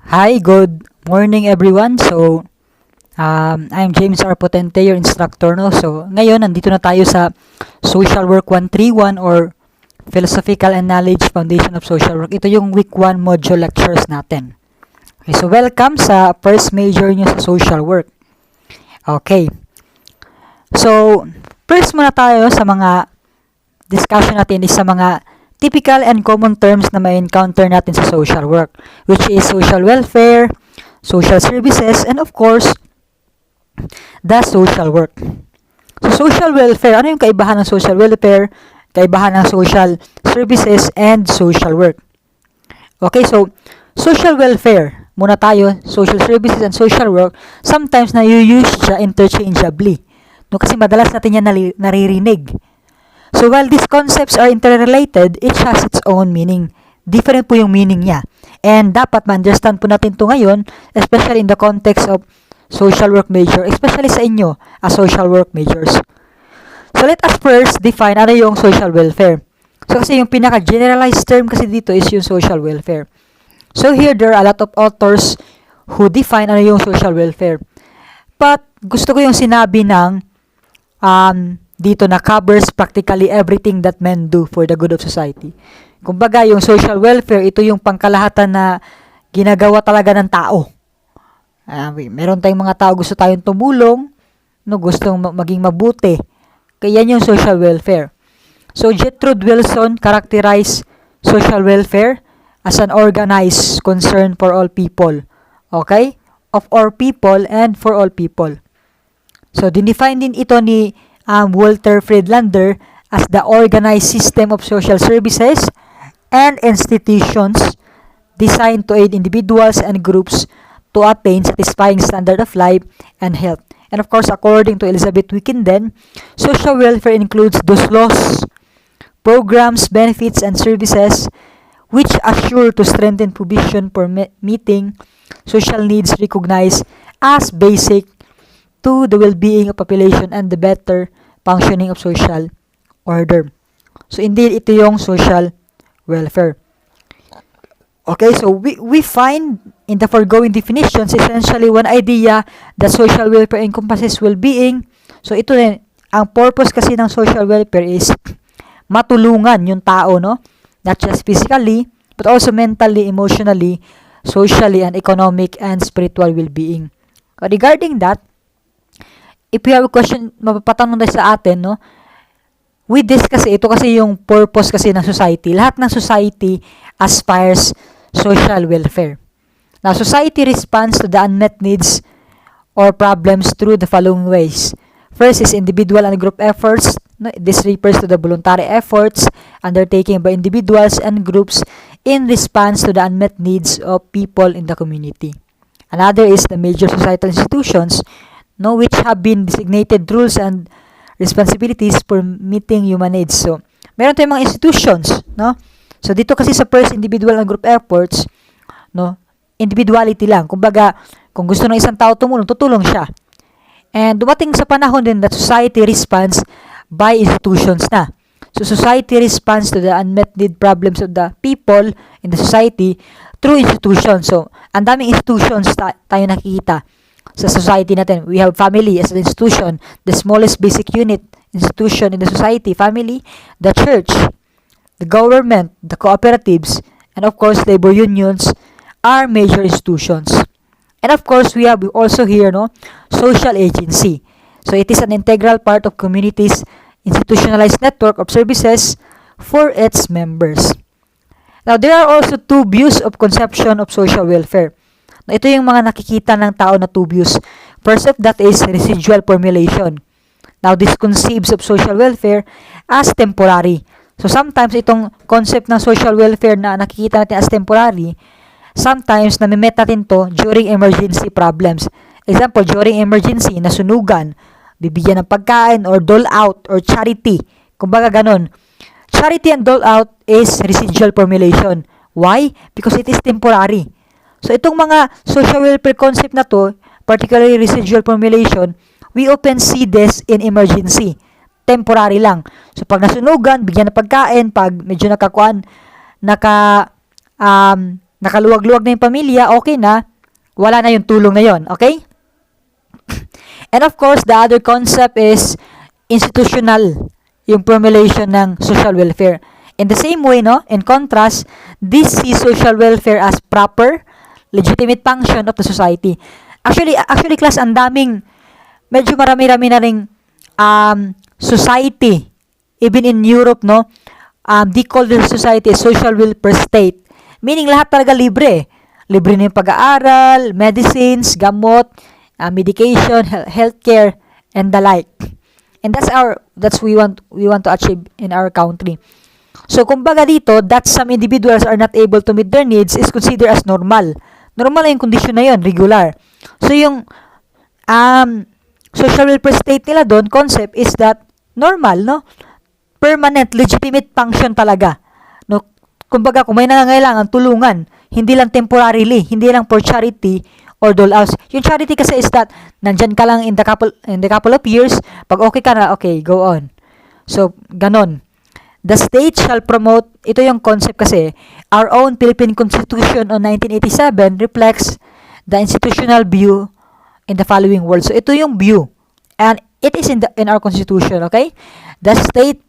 Hi, good morning everyone. I'm James R. Potente, your instructor. No? So, ngayon, nandito na tayo sa Social Work 131 or Philosophical and Knowledge Foundation of Social Work. Ito yung week 1 module lectures natin. Okay, so welcome sa first major nyo sa social work. Okay. So, first muna tayo sa mga discussion natin is sa mga typical and common terms na may encounter natin sa social work, which is social welfare, social services, and of course, the social work. So, social welfare, ano yung kaibahan ng social welfare, kaibahan ng social services, and social work? Okay, so, social welfare, muna tayo, social services and social work, sometimes na use siya interchangeably. No, kasi madalas natin yan naririnig. So, while these concepts are interrelated, each has its own meaning. Different po yung meaning niya. And dapat ma-understand po natin ito ngayon, especially in the context of social work major, especially sa inyo as social work majors. So, let us first define ano yung social welfare. So, kasi yung pinaka-generalized term kasi dito is yung social welfare. So, here there are a lot of authors who define ano yung social welfare. But, gusto ko yung sinabi ng dito na covers practically everything that men do for the good of society. Kumbaga, yung social welfare, ito yung pangkalahatan na ginagawa talaga ng tao. Meron tayong mga tao gusto tayong tumulong, no, gustong maging mabuti. Kaya yan yung social welfare. So, Gertrude Wilson characterized social welfare as an organized concern for all people. Okay? Of all people and for all people. So, dinefine din ito ni Walter Friedlander as the organized system of social services and institutions designed to aid individuals and groups to attain satisfying standard of life and health. And of course, according to Elizabeth Wickenden, social welfare includes those laws, programs, benefits, and services which assure to strengthen provision for meeting social needs recognized as basic to the well-being of population and the better functioning of social order. So, indeed, ito yung social welfare. Okay, so we find in the foregoing definitions essentially one idea that social welfare encompasses well-being. So, ito rin, ang purpose kasi ng social welfare is matulungan yung tao, no? Not just physically, but also mentally, emotionally, socially, and economic and spiritual well-being. Regarding that, if you have a question, mapapatanong tayo sa atin, no? With this kasi, ito kasi yung purpose kasi ng society. Lahat ng society aspires social welfare. Now, society responds to the unmet needs or problems through the following ways. First is individual and group efforts. No? This refers to the voluntary efforts undertaken by individuals and groups in response to the unmet needs of people in the community. Another is the major societal institutions, no, which have been designated rules and responsibilities for meeting human needs. So, meron tayong mga institutions, no? So, dito kasi sa first individual and group efforts, no, individuality lang. Kumbaga, kung gusto ng isang tao tumulong, tutulong siya. And dumating sa panahon din that society responds by institutions na. So, society responds to the unmet need problems of the people in the society through institutions. So, ang daming institutions tayo nakikita sa society natin. We have family as an institution, the smallest basic unit institution in the society, family, the church, the government, the cooperatives, and of course, labor unions are major institutions. And of course, we have also here, no, social agency. So, it is an integral part of communities' institutionalized network of services for its members. Now, there are also two views of conception of social welfare. Ito yung mga nakikita ng tao na two views. First of that is residual formulation. Now, this conceives of social welfare as temporary. So, sometimes itong concept ng social welfare na nakikita natin as temporary, sometimes nami-met natin to during emergency problems. Example, during emergency, nasunugan, bibigyan ng pagkain or dole out or charity. Kumbaga ganun. Charity and dole out is residual formulation. Why? Because it is temporary. So, itong mga social welfare concept na to, particularly residual formulation, we often see this in emergency. Temporary lang. So, pag nasunugan, bigyan ng pagkain, pag medyo nakaluwag-luwag na yung pamilya, okay na, wala na yung tulong na yon, okay? And of course, the other concept is institutional, yung formulation ng social welfare. In the same way, no, in contrast, this sees social welfare as proper, legitimate function of the society. Actually class, ang daming, medyo marami-rami na ring society, even in Europe, no, they call their society a social welfare state. Meaning, lahat talaga libre. Libre na yung pag-aaral, medicines, gamot, medication, healthcare, and the like. And that's we want to achieve in our country. So, kumbaga dito, that some individuals are not able to meet their needs is considered as normal. Normal na yung condition na yun, regular. So, yung social welfare state nila doon, concept is that normal, no? Permanent, legitimate function talaga. No? Kumbaga, kung may nangangailangan, tulungan. Hindi lang temporarily, hindi lang for charity or dole out. Yung charity kasi is that, nandyan ka lang in the couple of years, pag okay ka na, okay, go on. So, ganon. The state shall promote, ito yung concept kasi, our own Philippine Constitution on 1987 reflects the institutional view in the following words. So, ito yung view. And it is in our Constitution, okay? The state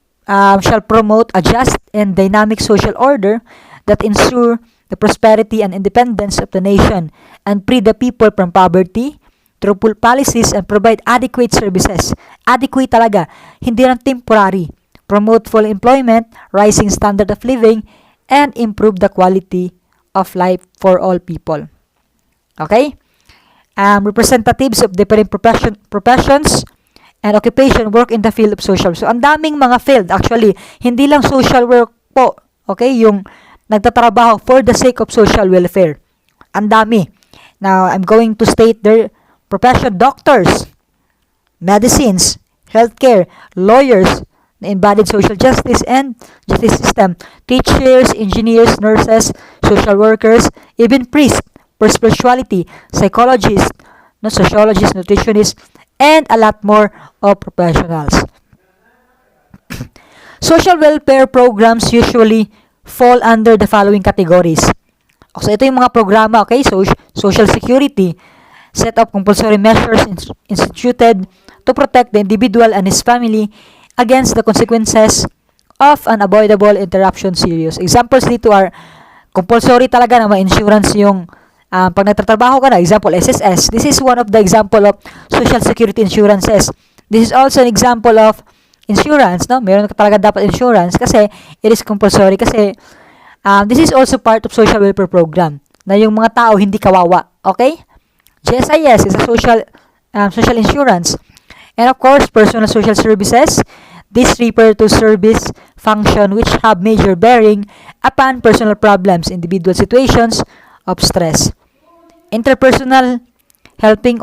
shall promote a just and dynamic social order that ensure the prosperity and independence of the nation and free the people from poverty through policies and provide adequate services. Adequate talaga, hindi lang temporary. Promote full employment, rising standard of living, and improve the quality of life for all people. Okay? Representatives of different professions and occupation work in the field of social. So, ang daming mga field. Actually, hindi lang social work po. Okay? Yung nagtatrabaho for the sake of social welfare. Ang dami. Now, I'm going to state their profession. Doctors, medicines, healthcare, lawyers, na embodied social justice and justice system, teachers, engineers, nurses, social workers, even priests, for spirituality, psychologists, no, sociologists, nutritionists, and a lot more of professionals. Social welfare programs usually fall under the following categories. So, ito yung mga programa, okay? So, social security, set of compulsory measures instituted to protect the individual and his family against the consequences of unavoidable interruption serious. Examples dito are compulsory talaga na ma-insurance yung pag nagtatrabaho ka na, example, SSS. This is one of the example of social security insurances. This is also an example of insurance, no? Meron ka talaga dapat insurance kasi it is compulsory kasi this is also part of social welfare program na yung mga tao hindi kawawa, okay? GSIS is a social insurance. And of course, personal social services. This refer to service function which have major bearing upon personal problems, individual situations of stress. Interpersonal helping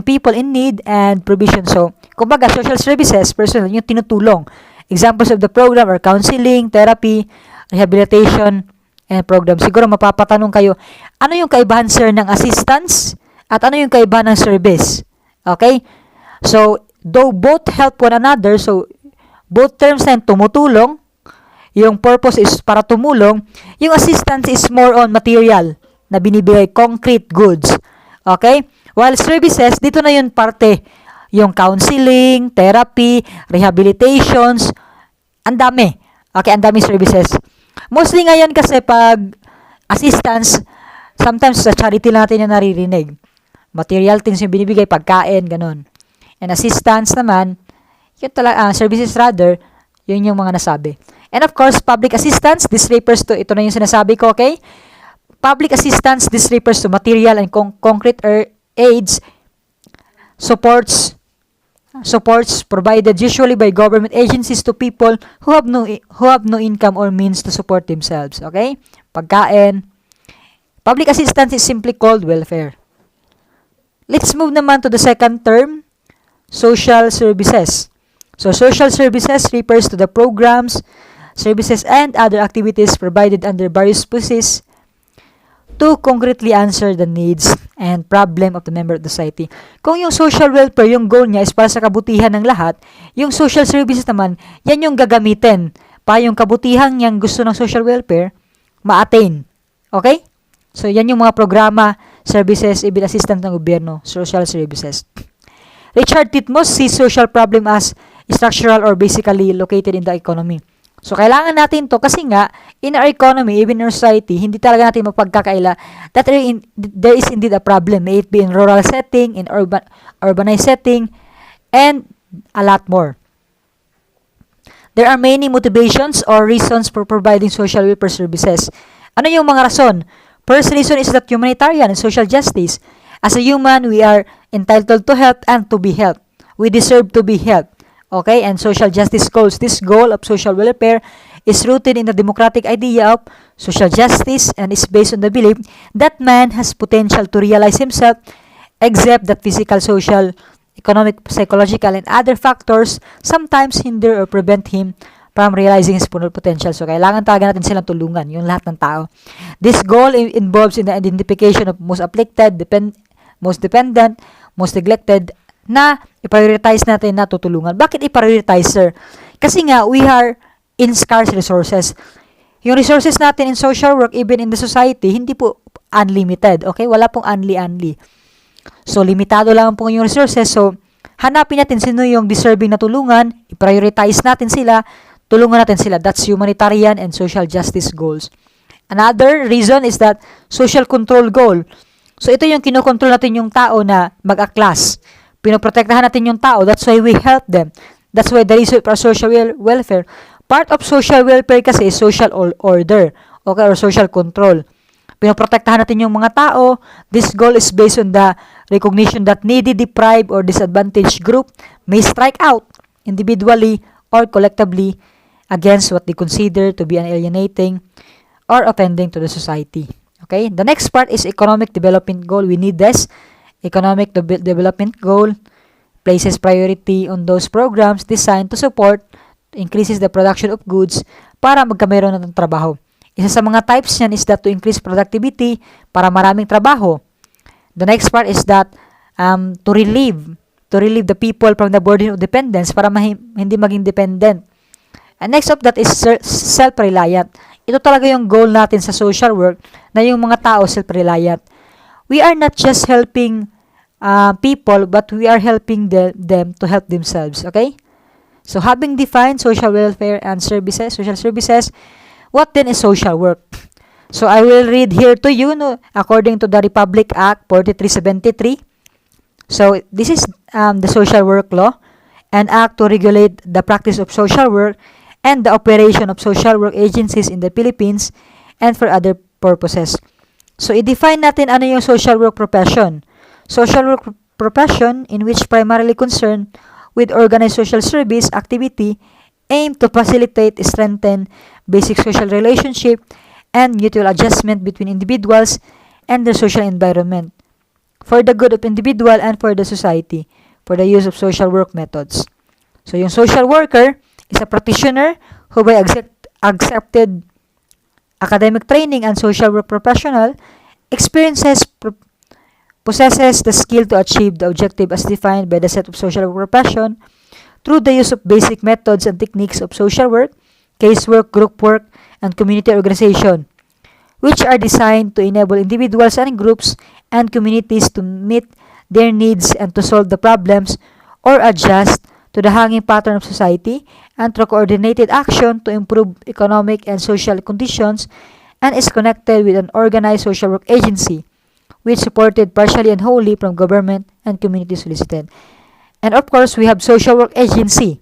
people in need and provision. So, kumbaga, social services, personal, yung tinutulong. Examples of the program are counseling, therapy, rehabilitation, and program. Siguro mapapatanong kayo, ano yung kaibahan, sir, ng assistance at ano yung kaibahan ng service? Okay? So, though both help one another, so, both terms na tumutulong, yung purpose is para tumulong, yung assistance is more on material na binibigay, concrete goods. Okay? While services, dito na yun parte, yung counseling, therapy, rehabilitations, ang dami. Okay, ang dami services. Mostly ngayon kasi pag assistance, sometimes sa charity natin yung naririnig. Material things yung binibigay, pagkain, ganun. And assistance naman, yun talaga, services rather, yun yung mga nasabi. And of course, public assistance, this refers to, ito na yung sinasabi ko, okay? Public assistance, this refers to material and concrete aids, supports provided usually by government agencies to people who have no income or means to support themselves. Okay? Pagkain. Public assistance is simply called welfare. Let's move naman to the second term, social services. So, social services refers to the programs, services, and other activities provided under various policies to concretely answer the needs and problem of the member of the society. Kung yung social welfare, yung goal niya is para sa kabutihan ng lahat, yung social services naman, yan yung gagamitin para yung kabutihan niyang gusto ng social welfare, ma-attain. Okay? So, yan yung mga programa, services, even assistance ng gobyerno, social services. Richard Titmus sees social problem as structural or basically located in the economy. So, kailangan natin to kasi nga, in our economy, even in our society, hindi talaga natin mapagkakaila that there is indeed a problem. May it be in rural setting, in urbanized setting, and a lot more. There are many motivations or reasons for providing social welfare services. Ano yung mga rason? First reason is that humanitarian and social justice. As a human, we are entitled to help and to be helped. We deserve to be helped. Okay, and social justice goals. This goal of social welfare is rooted in the democratic idea of social justice and is based on the belief that man has potential to realize himself, except that physical, social, economic, psychological, and other factors sometimes hinder or prevent him from realizing his full potential. So, kailangan talaga natin silang tulungan, yung lahat ng tao. This goal involves in the identification of most afflicted, most dependent, most neglected, na i-prioritize natin na tutulungan. Bakit i-prioritize, sir? Kasi nga, we are in scarce resources. Yung resources natin in social work, even in the society, hindi po unlimited. Okay? Wala pong unli. So, limitado lang po yung resources. So, hanapin natin sino yung deserving na tulungan, i-prioritize natin sila, tulungan natin sila. That's humanitarian and social justice goals. Another reason is that social control goal. So, ito yung kinokontrol natin yung tao na mag-a-class. Pinoprotektahan natin yung tao. That's why we help them. That's why there is for social welfare. Part of social welfare kasi is social order, okay, or social control. Pinoprotektahan natin yung mga tao. This goal is based on the recognition that needy, deprived, or disadvantaged group may strike out individually or collectively against what they consider to be alienating or offending to the society. Okay? The next part is economic development goal. We need this. Economic development goal places priority on those programs designed to support, increases the production of goods para magkameron ng trabaho. Isa sa mga types niyan is that to increase productivity para maraming trabaho. The next part is that to relieve the people from the burden of dependence para hindi maging dependent. And next of that is self-reliant. Ito talaga yung goal natin sa social work na yung mga tao self-reliant. We are not just helping people, but we are helping them to help themselves. Okay? So, having defined social welfare and services, social services, what then is social work? So, I will read here to you, according to the Republic Act 4373. So, this is the social work law, an act to regulate the practice of social work and the operation of social work agencies in the Philippines and for other purposes. So, i-define natin ano yung social work profession. Social work profession in which primarily concerned with organized social service activity aim to facilitate, strengthen basic social relationship and mutual adjustment between individuals and their social environment for the good of individual and for the society for the use of social work methods. So, yung social worker is a practitioner who by accepted academic training and social work professional possesses the skill to achieve the objective as defined by the set of social work profession through the use of basic methods and techniques of social work, casework, group work, and community organization, which are designed to enable individuals and groups and communities to meet their needs and to solve the problems or adjust to the hanging pattern of society and through coordinated action to improve economic and social conditions, and is connected with an organized social work agency which supported partially and wholly from government and community solicited. And of course, we have social work agency.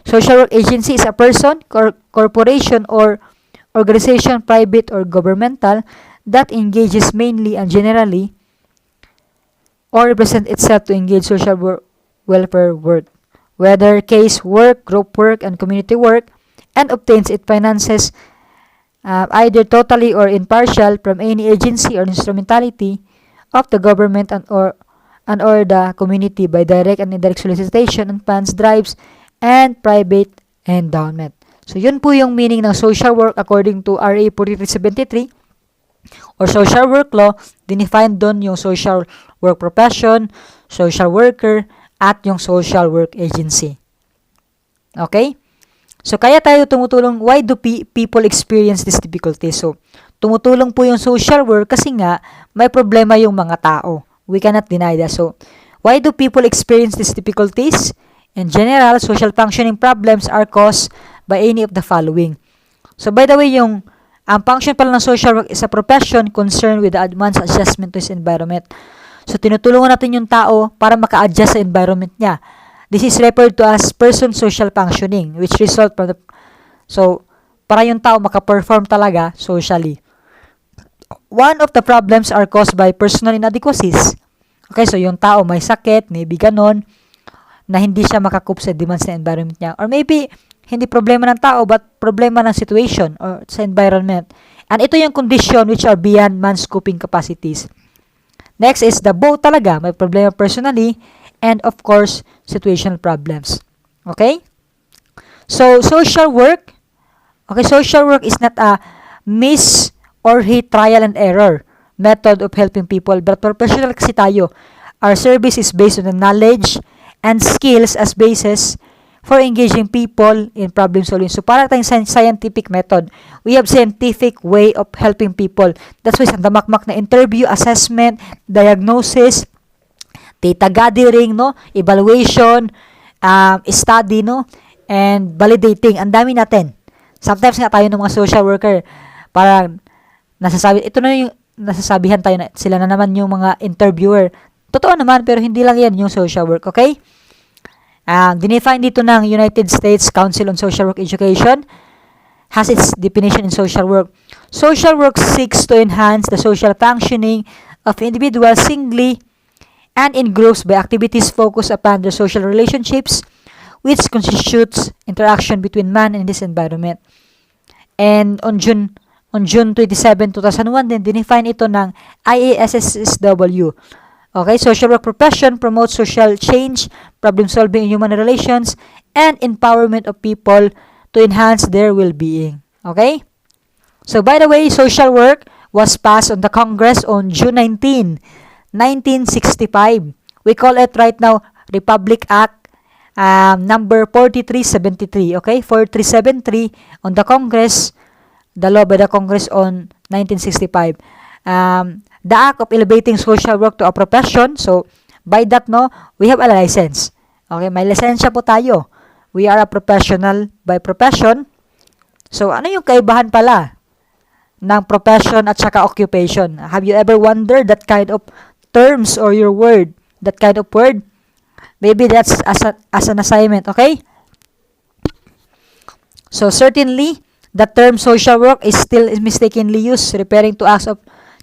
Social work agency is a person, corporation, or organization, private or governmental, that engages mainly and generally or represent itself to engage social welfare work, whether case work, group work, and community work, and obtains its finances either totally or in partial from any agency or instrumentality of the government and or the community by direct and indirect solicitation and funds, drives, and private endowment. So, yun po yung meaning ng social work according to RA 4373 or social work law. Dinefine doon yung social work profession, social worker, at yung social work agency. Okay? So, kaya tayo tumutulong. Why do people experience this difficulty? So, tumutulong po yung social work kasi nga may problema yung mga tao. We cannot deny that. So, why do people experience these difficulties? In general, social functioning problems are caused by any of the following. So, by the way, ang function pala ng social work is a profession concerned with the one's adjustment to his environment. So, tinutulungan natin yung tao para maka-adjust sa environment niya. This is referred to as person social functioning, which result from the... So, para yung tao maka-perform talaga socially. One of the problems are caused by personal inadequacies. Okay, so yung tao may sakit, maybe ganon, na hindi siya makakope sa demands ng environment niya. Or maybe, hindi problema ng tao, but problema ng situation or sa environment. And ito yung condition which are beyond man's coping capacities. Next is the both talaga. May problema personally and of course, situational problems. Okay? So, social work. Okay, social work is not a miss or hit trial and error method of helping people. But professional kasi tayo. Our service is based on the knowledge and skills as basis for engaging people in problem solving. So, para tayong scientific method. We have scientific way of helping people. That's why sa damakmak na interview, assessment, diagnosis, data gathering, no, evaluation, study, no, and validating. Ang dami natin. Sometimes nga tayo ng mga social worker, parang nasasabi, ito na yung nasasabihan tayo na sila na naman yung mga interviewer. Totoo naman, pero hindi lang yan yung social work, okay? Dinefine dito ng United States Council on Social Work Education, has its definition in social work. Social work seeks to enhance the social functioning of individuals singly and in groups by activities focused upon their social relationships, which constitutes interaction between man and his environment. And on June 27, 2001, then dinefine ito ng IASSW. Okay, social work profession promotes social change, problem solving in human relations, and empowerment of people to enhance their well-being. Okay? So, by the way, social work was passed on the Congress on June 19, 1965. We call it right now Republic Act number 4373. Okay? 4373 on the Congress, the law by the Congress on 1965. The act of elevating social work to a profession. So, by that, no, we have a license. Okay? May lisensya po tayo. We are a professional by profession. So, ano yung kaibahan pala ng profession at saka occupation? Have you ever wondered that kind of terms or your word, that kind of word? Maybe that's as an assignment, okay? So, certainly, the term social work is still mistakenly used, referring to acts of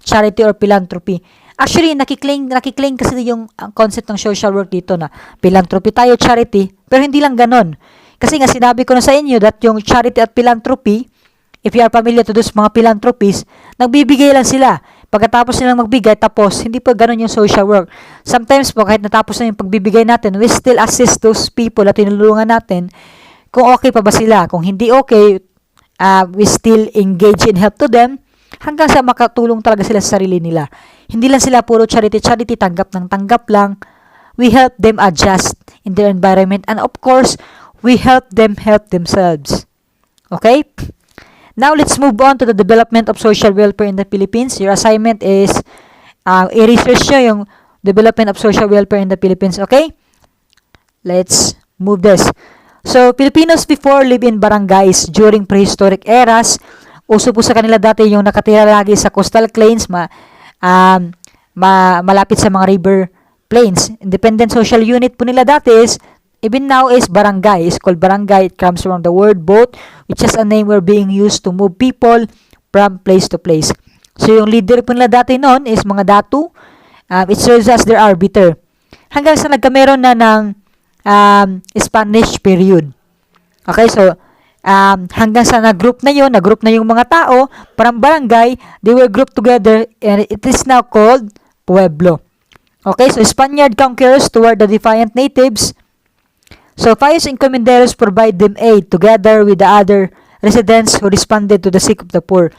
charity or philanthropy. Actually, nakiklaim kasi yung concept ng social work dito na philanthropy tayo, charity, pero hindi lang ganon. Kasi nga sinabi ko na sa inyo that yung charity at philanthropy, if you are familiar to those mga philanthropies, nagbibigay lang sila. Pagkatapos nilang magbigay, tapos, hindi pa ganon yung social work. Sometimes po, kahit natapos na yung pagbibigay natin, we still assist those people at tinulungan natin kung okay pa ba sila. Kung hindi okay, we still engage in help to them hanggang sa makatulong talaga sila sa sarili nila. Hindi lang sila puro charity, tanggap ng tanggap lang. We help them adjust in their environment and of course, we help them help themselves. Okay? Now, let's move on to the development of social welfare in the Philippines. Your assignment is i-research nyo yung development of social welfare in the Philippines. Okay? Let's move this. So, Filipinos before live in barangays during prehistoric eras. Uso po sa kanila dati yung nakatira lagi sa coastal plains, malapit sa mga river plains. Independent social unit po nila dati is even now is barangay. It's called barangay. It comes from the word boat, which is a name we're being used to move people from place to place. So, yung leader po nila dati noon is mga datu. It serves as their arbiter. Hanggang sa nagkameron na ng Spanish period. Okay, so, hanggang sa nag-group na yung mga tao, parang barangay, they were grouped together and it is now called pueblo. Okay, so Spaniard conquerors toward the defiant natives. So, Fayos and Comenderos provide them aid together with the other residents who responded to the sick of the poor.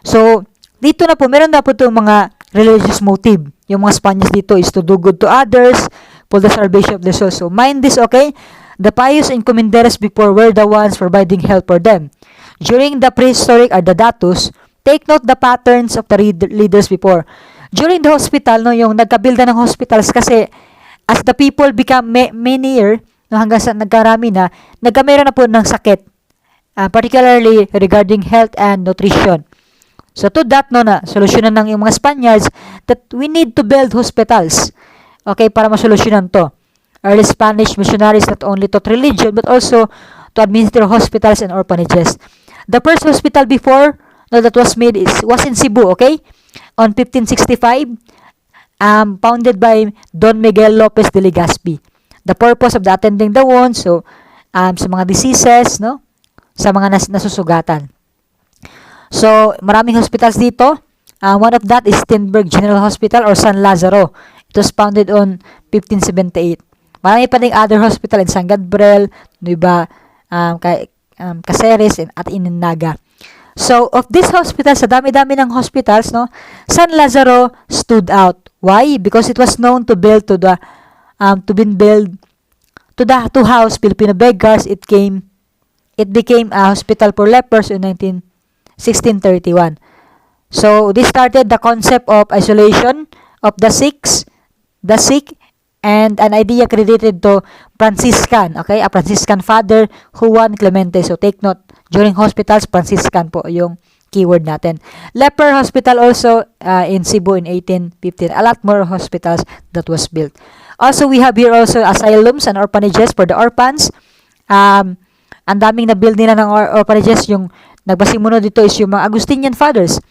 So, dito na po, meron na po itong mga religious motive. Yung mga Spaniards dito is to do good to others for the salvation of their souls. So, mind this, okay? The Fayos and Comenderos before were the ones providing help for them. During the prehistoric or the datus, take note the patterns of the leaders before. During the hospital, no, yung nagkabilda ng hospitals kasi as the people become many, no, hanggang sa nagkarami na, nagkameron na po ng sakit, particularly regarding health and nutrition. So to that, no, na solusyonan ng yung mga Spaniards that we need to build hospitals, okay, para masolusyonan to. Early Spanish missionaries not only taught religion but also to administer hospitals and orphanages. The first hospital before, no, that was made was in Cebu, okay, on 1565, founded by Don Miguel Lopez de Legazpi. The purpose of the attending the wounds, so sa mga diseases, no, sa mga nasusugatan. So, maraming hospitals dito. One of that is Stenberg General Hospital or San Lazaro. It was founded on 1578. Marami pa ding other hospital in San Gabriel, Nueva Caceres, at Ininaga. So, of these hospitals, sa dami-dami ng hospitals, no, San Lazaro stood out. Why? Because it was known to build to house Filipino beggars. It became a hospital for lepers in 1631. So, this started the concept of isolation of the sick, and an idea credited to Franciscan, okay, a Franciscan father, Juan Clemente. So, take note, during hospitals, Franciscan po yung keyword natin. Leper Hospital also in Cebu in 1815. A lot more hospitals that was built. Also, we have here also asylums and orphanages for the orphans. Ang daming na-build nila ng orphanages. Yung nagbasimuno dito is yung mga Augustinian fathers.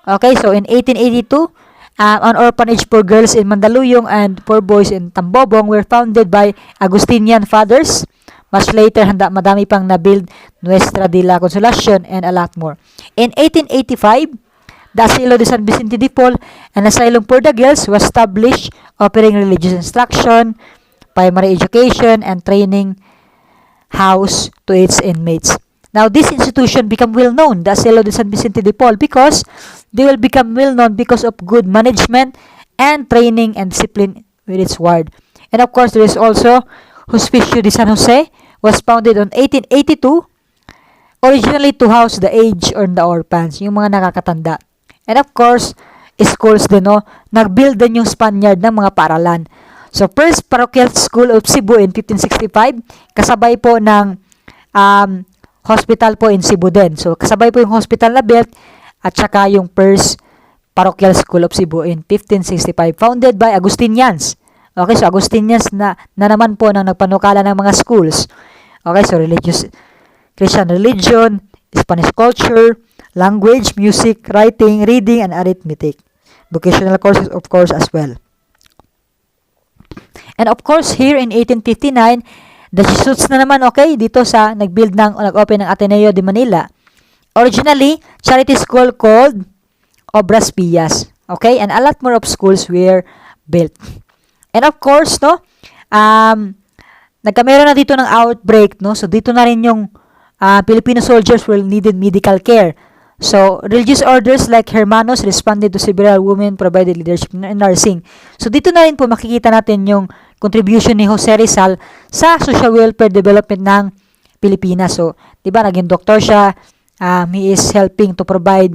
Okay, so in 1882, an orphanage for girls in Mandaluyong and for boys in Tambobong were founded by Augustinian fathers. Much later, madami pang na-build, Nuestra de la Consolacion, and a lot more. In 1885, the Asilo de San Vicente de Paul, an asylum for the girls, was established, offering religious instruction, primary education, and training house to its inmates. Now, this institution became well known, the Asilo de San Vicente de Paul, because they will become well known because of good management and training and discipline with its ward. And of course, there is also Hospicio de San Jose, was founded on 1882, originally to house the aged or the orphans, yung mga nakakatanda. And of course, schools din, no, nag-build din yung Spaniard ng mga paaralan. So, first parochial school of Cebu in 1565, kasabay po ng hospital po in Cebu din. So, kasabay po yung hospital na built at saka yung first parochial school of Cebu in 1565, founded by Augustinians. Okay, so Augustinians na naman po nang nagpanukala ng mga schools. Okay, so Christian religion, Spanish culture, language, music, writing, reading, and arithmetic. Vocational courses, of course, as well. And of course, here in 1859, the Jesuits na naman, okay, dito sa nag-open ng Ateneo de Manila. Originally, charity school called Obras Pias. Okay, and a lot more of schools were built. And of course, no, nagkameron na dito ng outbreak, no, so dito na rin yung Filipino soldiers will needed medical care. So, religious orders like Hermanos responded to several women provided leadership in nursing. So, dito na rin po makikita natin yung contribution ni Jose Rizal sa social welfare development ng Pilipinas. So, di ba, naging doktor siya, he is helping to provide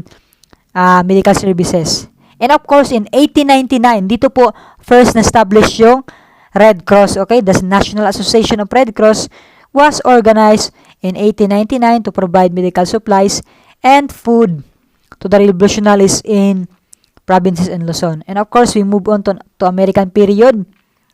medical services. And of course, in 1899, dito po first na-establish yung Red Cross, okay? The National Association of Red Cross was organized in 1899 to provide medical supplies and food to the revolutionaries in provinces in Luzon. And of course, we move on to American period.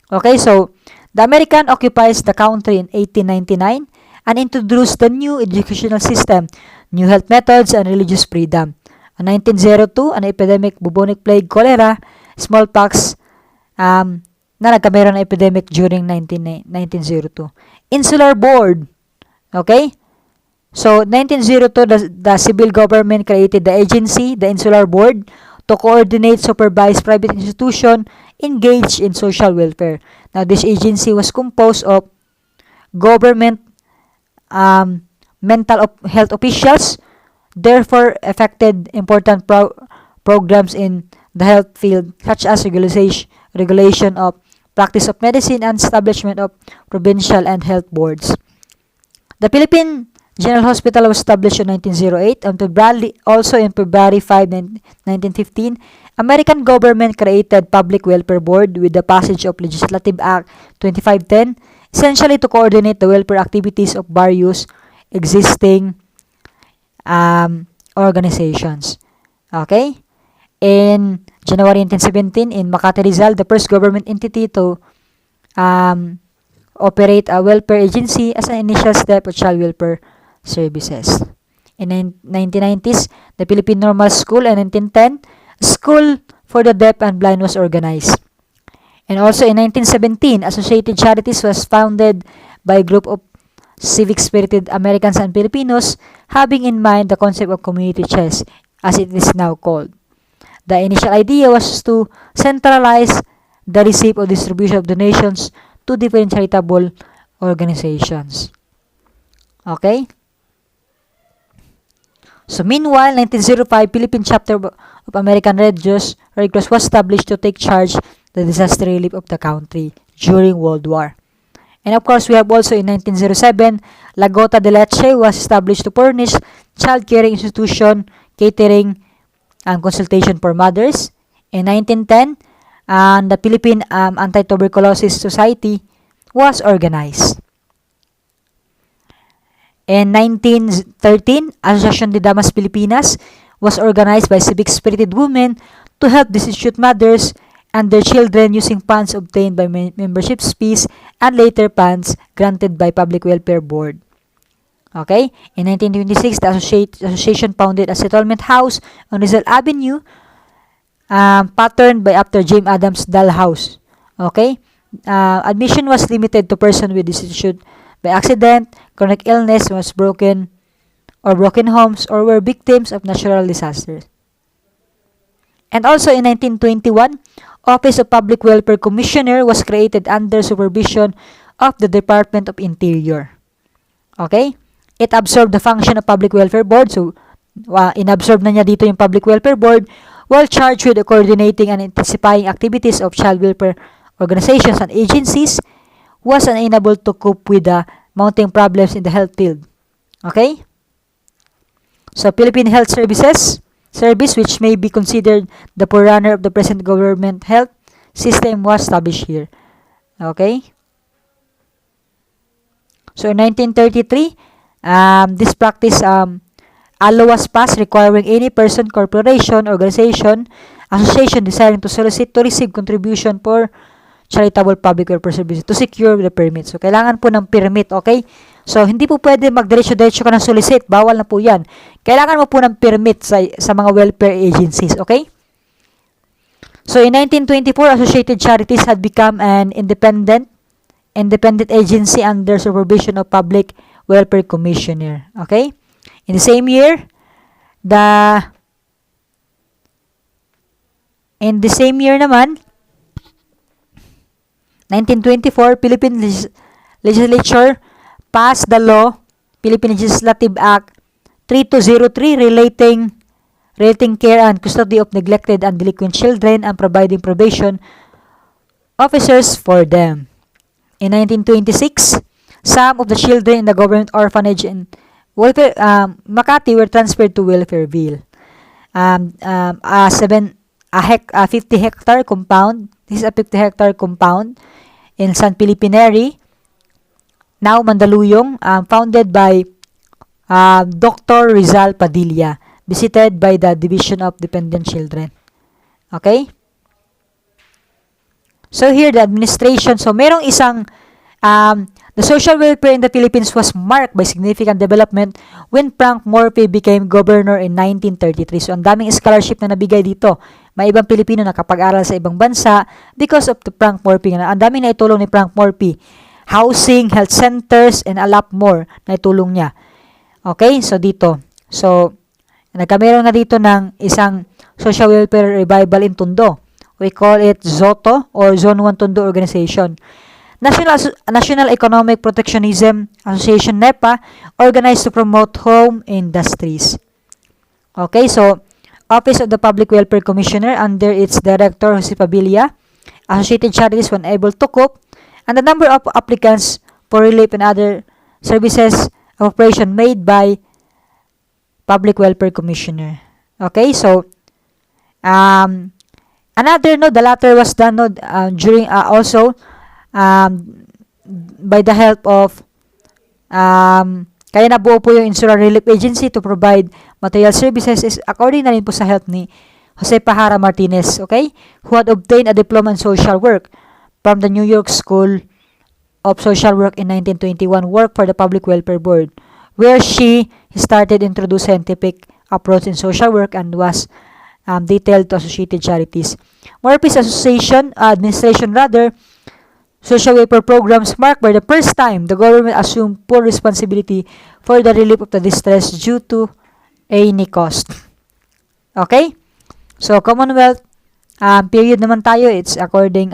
Okay, so the American occupies the country in 1899 and introduced the new educational system, new health methods, and religious freedom. In 1902, an epidemic, bubonic plague, cholera, smallpox, na nagkameron ng epidemic during 1902. Insular Board, okay? So, 1902, the civil government created the agency, the Insular Board, to coordinate, supervise private institution engaged in social welfare. Now, this agency was composed of government, mental health officials, therefore affected important programs in the health field such as regulation of practice of medicine and establishment of provincial and health boards. The Philippine General Hospital was established in 1908. Also in February 5, 1915, American government created Public Welfare Board with the passage of Legislative Act 2510, essentially to coordinate the welfare activities of various existing organizations. Okay? In January 1917, in Makati, Rizal, the first government entity to operate a welfare agency as an initial step of child welfare services. In 1990s, the Philippine Normal School, and 1910, School for the Deaf and Blind was organized. And also in 1917, Associated Charities was founded by a group of civic-spirited Americans and Filipinos having in mind the concept of community chest, as it is now called. The initial idea was to centralize the receipt or distribution of donations to different charitable organizations. Okay? So meanwhile, 1905, Philippine Chapter of American Red Cross was established to take charge the disaster relief of the country during World War. And of course, we have also in 1907, La Gota de Leche was established to furnish child caring institution, catering, and consultation for mothers. In 1910, the Philippine Anti-Tuberculosis Society was organized. In 1913, Asociación de Damas Filipinas was organized by civic-spirited women to help destitute mothers and their children using funds obtained by membership fees and later funds granted by Public Welfare Board. Okay? In 1926, the association founded a settlement house on Rizal Avenue, patterned by after James Adams' Doll House. Okay? Admission was limited to persons with destitute by accident, chronic illness, was broken homes, or were victims of natural disasters. And also in 1921, Office of Public Welfare Commissioner was created under supervision of the Department of Interior. Okay? It absorbed the function of Public Welfare Board. So, inabsorb na niya dito yung Public Welfare Board while charged with coordinating and intensifying activities of child welfare organizations and agencies, was unable to cope with the mounting problems in the health field. Okay? So, Philippine Health Service, which may be considered the forerunner of the present government health system, was established here. Okay? So, in 1933, this practice, a law was passed requiring any person, corporation, organization, association desiring to solicit to receive contribution for charitable public welfare services to secure the permit. So, kailangan po ng permit, okay? So, hindi po pwede magdiretso-diretso ka ng solicit. Bawal na po yan. Kailangan mo po ng permit sa mga welfare agencies, okay? So, in 1924, Associated Charities had become an independent agency under supervision of Public Welfare Commissioner, okay? In the same year, naman, 1924, Philippine Legislature passed the law, Philippine Legislative Act 3203, relating care and custody of neglected and delinquent children and providing probation officers for them. In 1926, some of the children in the government orphanage in Makati were transferred to Welfareville. A 50-hectare compound. This is a 50-hectare compound in San Felipe, now Mandaluyong, founded by Dr. Rizal Padilla, visited by the Division of Dependent Children. Okay? So here, the administration. So, merong isang, the social welfare in the Philippines was marked by significant development when Frank Morphy became governor in 1933. So, ang daming scholarship na nabigay dito. May ibang Pilipino na nakapag-aral sa ibang bansa because of the Frank Morphy. Ang daming na itulong ni Frank Morphy. Housing, health centers, and a lot more na itulong niya. Okay? So, dito. So, nagkameron na dito ng isang social welfare revival in Tondo. We call it ZOTO or Zone 1 Tondo Organization. National Economic Protectionism Association, NEPA, organized to promote home industries. Okay, so, Office of the Public Welfare Commissioner under its Director, Jose Pabilia, Associated Charities when able to cope, and the number of applicants for relief and other services of operation made by Public Welfare Commissioner. Okay, so another no, the latter was done no, during also by the help of kaya nabuo po yung Insular Relief Agency to provide material services is according na rin po sa help ni Jose Pajara Martinez, okay, who had obtained a diploma in social work from the New York School of Social Work in 1921, worked for the Public Welfare Board, where she started to introduce scientific approach in social work and was detailed to associated charities. Morpheus Administration social welfare programs marked by the first time the government assumed full responsibility for the relief of the distress due to any cost. Okay? So, Commonwealth period naman tayo. It's according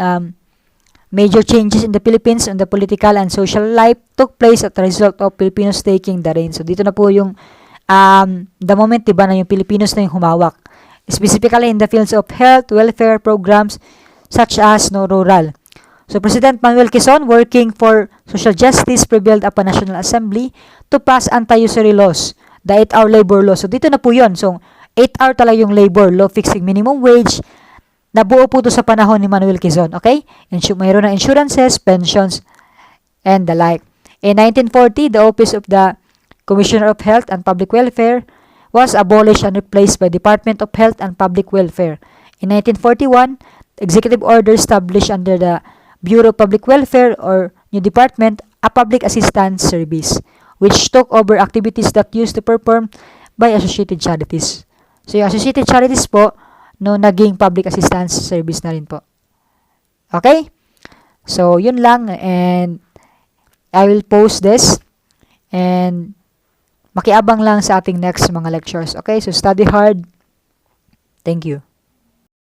major changes in the Philippines and the political and social life took place as a result of Filipinos taking the reins. So, dito na po yung the moment, diba, na yung Filipinos na yung humawak. Specifically in the fields of health, welfare programs, such as rural. So, President Manuel Quezon, working for social justice, prevailed upon National Assembly to pass anti-usury laws, the 8-hour labor law. So, dito na po yun. So, 8-hour talaga yung labor law, fixing minimum wage. Nabuo po ito sa panahon ni Manuel Quezon. Okay? Mayroon na insurances, pensions, and the like. In 1940, the Office of the Commissioner of Health and Public Welfare was abolished and replaced by Department of Health and Public Welfare. In 1941, executive order established under the Bureau of Public Welfare or new department, a public assistance service, which took over activities that used to perform by associated charities. So, yung associated charities po, no, naging public assistance service na rin po. Okay? So, yun lang, and I will post this, and makiabang lang sa ating next mga lectures. Okay? So, study hard. Thank you.